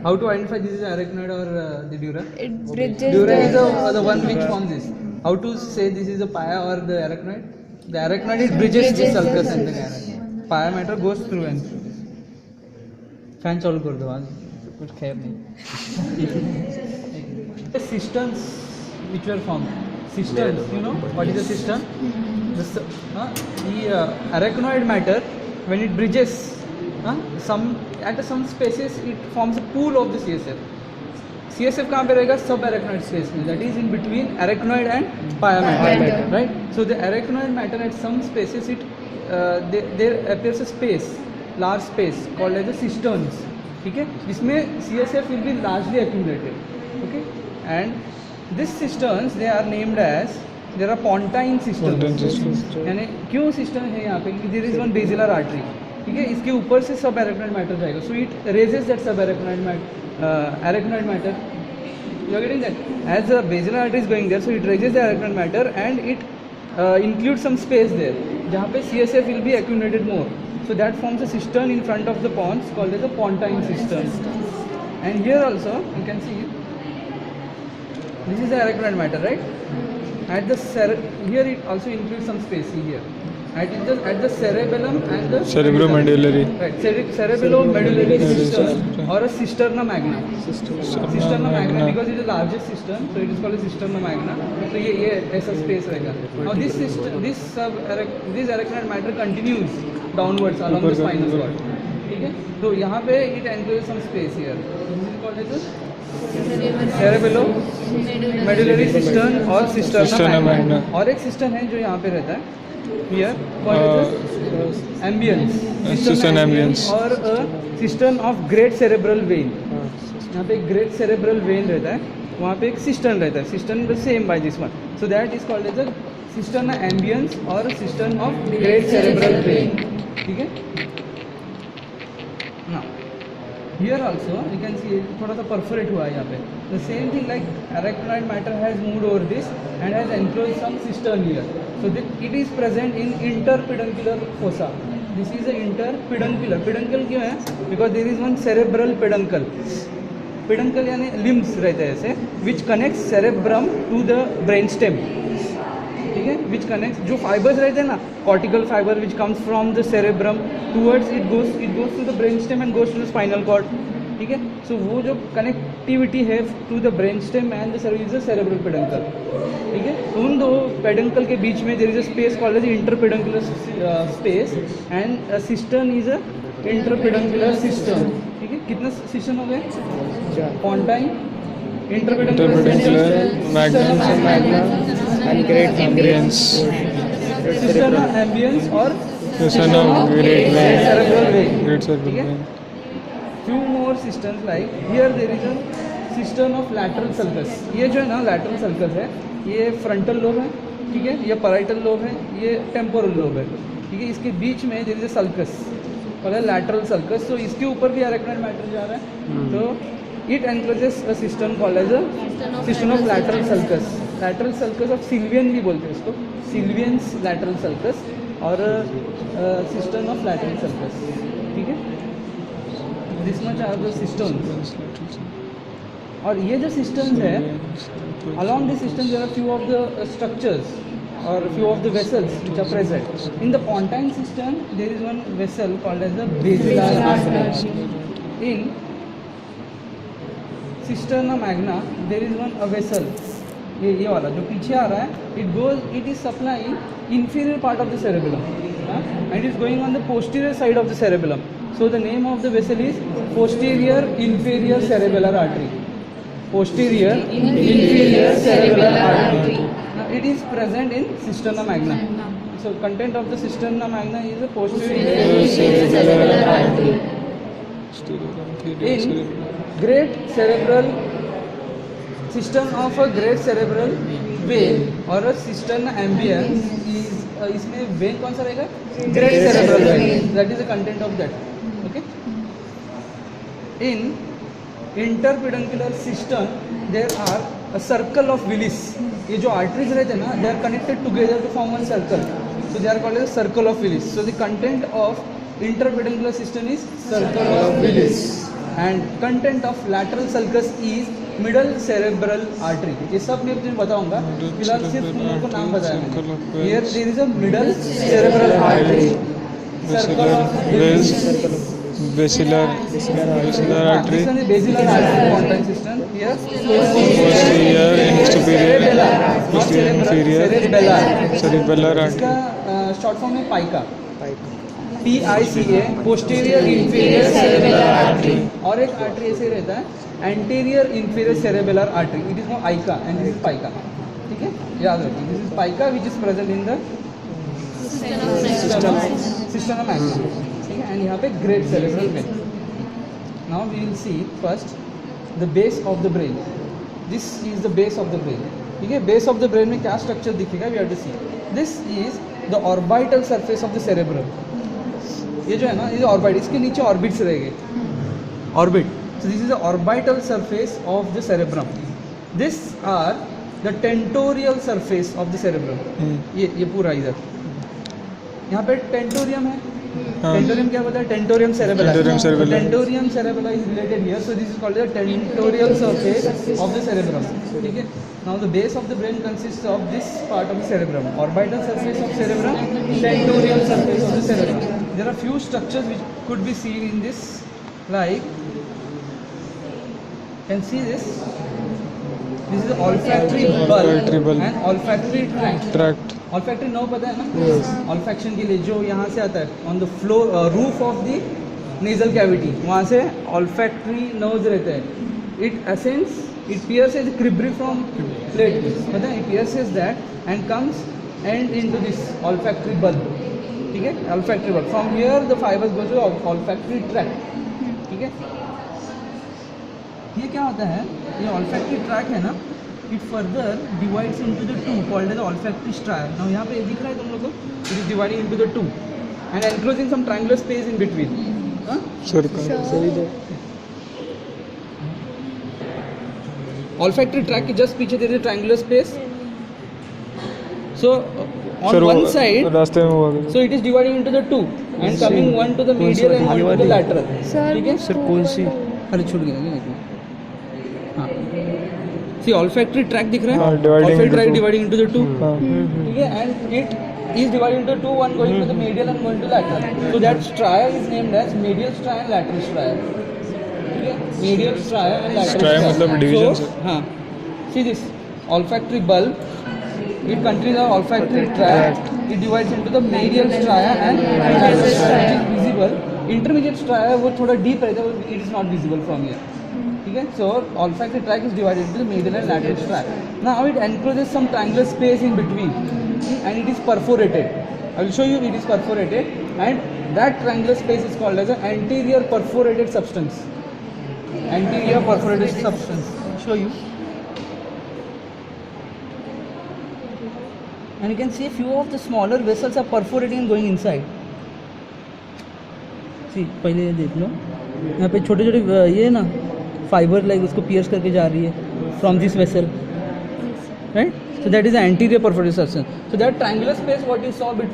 how to identify this is arachnoid or the dura? It bridges Dura is the one which forms this. How to say this is a pia or the arachnoid? The arachnoid it bridges the sulcus and the arachnoid. Pia matter goes through and through this. Fan चालू कर दो आज कुछ खैर नहीं. The cisterns which were formed. Cisterns, you know what is a cistern? The arachnoid matter when it bridges at some spaces it forms a pool of the CSF. CSF कहाँ पे रहेगा? Sub arachnoid space में. That is in between arachnoid and pia matter, right? So the arachnoid matter at some spaces there appears a space, large space called as the cisterns. ठीक है? जिसमें CSF will be largely accumulated. Okay? And this cisterns they are named as there are pontine cisterns. यानी क्यों cistern है यहाँ पे? क्योंकि there is one basilar artery. ठीक है? इसके ऊपर से सब arachnoid matter जाएगा. So it raises that sub arachnoid matter. You are getting that? As the basilar artery is going there, so it raises the arachnoid matter and it includes some space there. जहाँ पे CSF will be accumulated more. So that forms a cistern in front of the pons called as a pontine cistern. And here also you can see this is the arachnoid matter, right? At the here it also includes some space here. At the cerebellum and the cerebromedullary. Right, cerebellomedullary cistern or a cisterna magna. Cisterna magna because it is the largest cistern, so it is called a cisterna magna. So ये ऐसा space रहेगा. Now this arachnoid matter continues downwards along the spinal cord. ठीक है? तो यहाँ पे it encloses some space here. This is called as a cerebellomedullary cistern or cisterna magna. और एक cistern है जो यहाँ पे रहता है. Here called ambience. Cistern ambience. और cistern of great cerebral vein. यहाँ पे एक great cerebral vein रहता है. वहाँ पे एक cistern रहता है. Cistern the same by this one. So that is called as a cistern ambience or cistern of great cerebral vein. ठीक है? Now here also you can see थोड़ा सा perforate हुआ है यहाँ पे. The same thing like arachnoid matter has moved over this and has enclosed some cistern here. So it is present in interpeduncular fossa. This is the interpeduncular. Peduncle क्यों है? Because there is one cerebral peduncle. Peduncle यानी limbs रहते हैं ऐसे, which connects cerebrum to the brainstem. ठीक है? Which connects जो fibers रहते हैं ना, cortical fiber which comes from the cerebrum towards it goes to the brainstem and goes to the spinal cord. ठीक है? So वो जो connectivity है to the brainstem and the cerebrum is the cerebral peduncle. ठीक है? उन दो peduncle के बीच में there is a space called as interpeduncular space and a cistern is a interpeduncular cistern. ठीक है? कितना cistern हो गए? Pontine, interpeduncular magna and great ambience. cisterna ambience or Cisterna great cerebral vein. Great cerebral ठीक है? vein. Few more cisterns like here there is a cistern of lateral sulcus. ये जो है ना lateral sulcus है, ये frontal lobe है, ठीक है? ये parietal lobe है, ये temporal lobe है, ठीक है? इसके बीच में there is a sulcus, और lateral sulcus. So इसके ऊपर भी arachnoid matter जा रहा है. तो it encloses a cistern called as a cistern of lateral sulcus. Lateral sulcus of Sylvian भी बोलते हैं इसको, Sylvian's lateral sulcus और cistern of lateral sulcus. ठीक है? This much are the cisterns. और ये जो cisterns है, along the cisterns there are few of the structures or few of the vessels which are present. In the pontine cistern there is one vessel called as the basilar artery. In cisterna magna there is one a vessel. ये वाला जो पीछे आ रहा है, it is supplying inferior part of the cerebellum, and it is going on the posterior side of the cerebellum. So the name of the vessel is posterior inferior cerebellar artery. Posterior inferior cerebellar artery. Now it is present in cisterna magna. So content of the cisterna magna is a posterior inferior cerebellar artery. In great cerebral cistern of a great cerebral vein or a cistern ambience is इसमें vein कौन सा रहेगा? Great cerebral vein. That is the content of that. Okay. In interpeduncular cistern there are a circle of Willis. ये जो arteries रहते हैं ना, they are connected together to form one circle. So they are called as circle of Willis. So the content of interpeduncular cistern is circle of Willis. And content of lateral sulcus is middle cerebral artery. ये सब मैं तुम्हें बताऊंगा, फिलहाल सिर्फ तुम लोगों को नाम बताया मैंने। Here there is a middle cerebral artery, circle of Basilar artery. This one is basilar artery contact system. Here, Posterior and superior. Posterior inferior. Cerebellar artery. इसका शॉर्ट फॉर्म है Paika, PICA, posterior inferior cerebellar artery. और एक artery ऐसे रहता है anterior inferior cerebellar artery, it is not आइका and this is Paika. ठीक है, याद रखिए, this is Paika which is present in the system action. ठीक है, एंड यहाँ पे great cerebral when. Now we will see first the base of the brain. This is the base of the brain. ठीक है, बेस ऑफ द ब्रेन में क्या structure दिखेगा, we have to see. This is the orbital surface of the cerebrum. ये जो है ना, ये ऑर्बिट, इसके नीचे ऑर्बिट्स रहेंगे, orbit. So this is the orbital surface of the cerebrum. This are the tentorial surface of the cerebrum. ये पूरा इधर यहाँ पे टेंटोरियम है। टेंटोरियम क्या होता है? Tentorium cerebella. Tentorium cerebella is related here, so this is called the tentorial surface of the cerebrum. ठीक है, now the base of the brain consist of this part of the cerebrum, orbital surface of cerebrum, tentorial surface of the cerebrum. There are few structures which could be seen in this, like can see this. This is olfactory bulb and olfactory tract. Olfactory नो पता है ना? Olfaction के लिए जो यहाँ से आता है on the floor roof of the nasal cavity, वहाँ से olfactory nerves रहते हैं. It ascends, it pierces cribriform plate, पता है? It pierces that and comes and into this olfactory bulb. ठीक है, olfactory bulb. From here the fibers go to olfactory tract. ठीक है, ये क्या होता है? ये olfactory tract है ना, it further divides into the two called as the olfactory stria. Now यहाँ पे दिख रहा है तुम लोग को, it is dividing into the two and enclosing some triangular space in between. Olfactory tract के just पीछे there is a triangular space. So on one side, रास्ते में हुआ so it is dividing into the two and coming one to the medial and one to the lateral. ठीक है? Sir कौन सी? अरे छूट गया क्या? हाँ, see olfactory tract दिख रहा है? dividing olfactory into tract two. dividing into the two. हाँ. ठीक है, and it is divided into two, one going to the medial and one to the lateral. So that stria is named as medial stria and lateral stria. ठीक है, medial stria and lateral Stria मतलब division So, से. हाँ, see this olfactory bulb. It contains the olfactory tract. It divides into the medial stria and lateral stria, which is visible. Intermediate stria वो थोड़ा deep रहता है, it is not visible from here. ठीक है, so olfactory tract is divided into the medial and lateral stria. Now it encloses some triangular space in between, and it is perforated. I will show you it is perforated, and that triangular space is called as an anterior perforated substance. Anterior perforated substance. Show you. And you can see a few of the smaller vessels are perforating and going inside. See, पहले ये देख लो, यहाँ पे छोटे छोटे ये ना fibre like उसको पियर्स करके जा रही है from this vessel, right? So that is the anterior perforated substance. So that triangular space what you saw between